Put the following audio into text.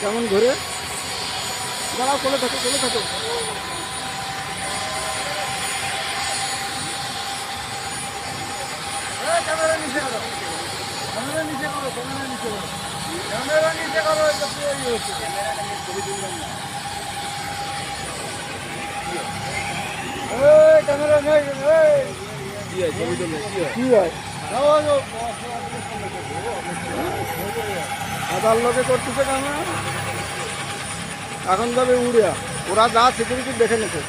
কেমন ঘুরে দাঁড়াও, চলে থাকো চলে থাকো। ক্যামেরা নিচে করো, ক্যামেরা নিচে করো, ক্যামেরা নিচে করো, ক্যামেরা নিচে করো। এটা পুরো ইয়ে হচ্ছে, ছবি তুললাম না। ক্যামেরা নেই, কি হয় ছবি তুললে কি হয়? আধার লোকে করতেছে কেন? এখন যাবে উড়িয়া, ওরা যা সিকিউরিটি দেখে নিতে।